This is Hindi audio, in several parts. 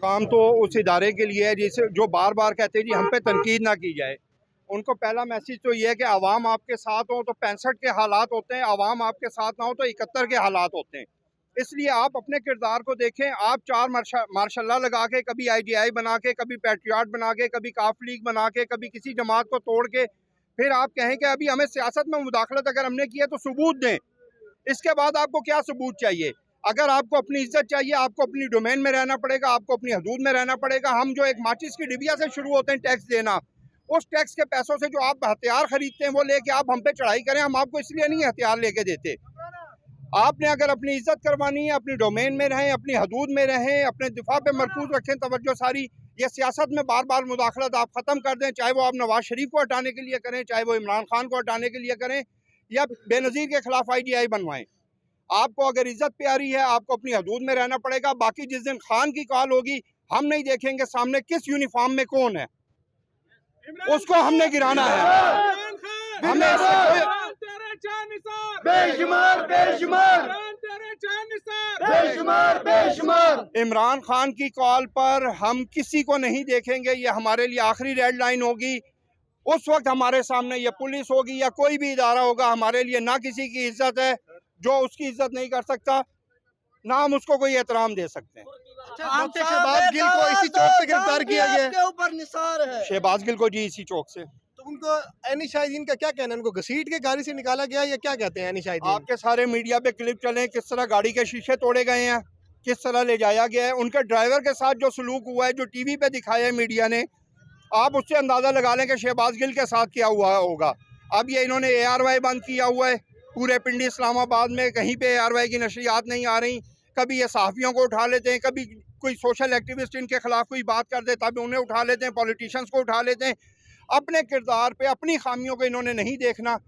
काम तो उस इदारे के लिए है जिसे जो बार बार कहते हैं जी हम पे तनकीद ना की जाए। उनको पहला मैसेज तो ये है कि आवाम आपके साथ हो तो 65 के हालात होते हैं, आवाम आपके साथ ना हो तो 71 के हालात होते हैं। इसलिए आप अपने किरदार को देखें। आप चार मार्शल्ला लगा के, कभी IGI बना के, कभी पैट्रियाट बना के, कभी काफ लीग बना के, कभी किसी जमात को तोड़ के फिर आप कहें कि अभी हमें सियासत में मुदाखलत अगर हमने की है तो सबूत दें। इसके बाद आपको क्या सबूत चाहिए? अगर आपको अपनी इज्जत चाहिए, आपको अपनी डोमेन में रहना पड़ेगा, आपको अपनी हदूद में रहना पड़ेगा। हम जो एक माचिस की डिबिया से शुरू होते हैं टैक्स देना, उस टैक्स के पैसों से जो आप हथियार खरीदते हैं वो लेके आप हम पे चढ़ाई करें। हम आपको इसलिए नहीं हथियार लेके देते। आपने अगर अपनी इज्जत करवानी है, अपनी डोमेन में रहें, अपनी हदूद में रहें, अपने दिफा पे मरकूज रखें तवज्जो सारी। ये सियासत में बार बार मुदाखलत आप ख़त्म कर दें, चाहे वो आप नवाज शरीफ को हटाने के लिए करें, चाहे वो इमरान खान को हटाने के लिए करें, या बेनज़ीर के खिलाफ IGI बनवाएं। आपको अगर इज्जत प्यारी है, आपको अपनी हदूद में रहना पड़ेगा। बाकी जिस दिन खान की कॉल होगी, हम नहीं देखेंगे सामने किस यूनिफॉर्म में कौन है, उसको हमने गिराना है। हमें बेशुमार बेशुमार बेशुमार बेशुमार इमरान खान की कॉल पर हम किसी को नहीं देखेंगे। ये हमारे लिए आखिरी रेड लाइन होगी। उस वक्त हमारे सामने ये पुलिस होगी या कोई भी इदारा होगा, हमारे लिए ना किसी की इज्जत है जो उसकी इज्जत नहीं कर सकता, ना हम उसको कोई एहतराम दे सकते हैं। शहबाज गिल को इसी चौक से गिरफ्तार किया गया है। ऊपर निसार है शहबाज गिल को जी इसी चौक से। तो उनको एनी शाहिदीन का क्या कहना है? उनको घसीट के गाड़ी से निकाला गया या क्या कहते हैं एनी शाहिदीन? आपके सारे मीडिया पे क्लिप चले किस तरह गाड़ी के शीशे तोड़े गए हैं, किस तरह ले जाया गया है। उनके ड्राइवर के साथ जो सलूक हुआ है, जो TV पे दिखाया है मीडिया ने, आप उससे अंदाज़ा लगा लें कि शहबाज गिल के साथ क्या हुआ होगा। अब ये इन्होंने ARY बंद किया हुआ है पूरे पिंडी इस्लामाबाद में, कहीं पे ARY की नशरियात नहीं आ रही। कभी ये सहाफ़ियों को उठा लेते हैं, कभी कोई सोशल एक्टिविस्ट इनके खिलाफ कोई बात कर दे तब उन्हें उठा लेते हैं, पॉलिटिशियंस को उठा लेते हैं। अपने किरदार पे अपनी खामियों को इन्होंने नहीं देखना।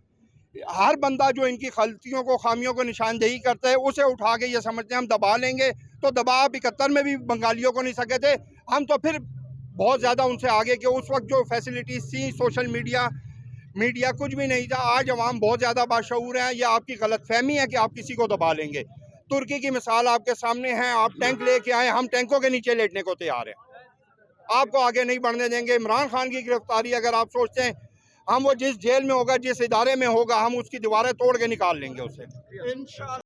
हर बंदा जो इनकी गलतियों को, खामियों को निशानदेही करता है, उसे उठा के ये समझते हैं हम दबा लेंगे। तो दबाव 71 में भी बंगालियों को नहीं सके थे, हम तो फिर बहुत ज़्यादा उनसे आगे के। उस वक्त जो फैसिलिटीज़ थी, सोशल मीडिया कुछ भी नहीं था। आज अवाम बहुत ज़्यादा बाशऊर हैं। यह आपकी गलतफहमी है कि आप किसी को दबा लेंगे। तुर्की की मिसाल आपके सामने है। आप टैंक लेके आए, हम टैंकों के नीचे लेटने को तैयार हैं, आपको आगे नहीं बढ़ने देंगे। इमरान खान की गिरफ्तारी अगर आप सोचते हैं हम वो जिस जेल में होगा, जिस इदारे में होगा, हम उसकी दीवारें तोड़ के निकाल लेंगे उसे।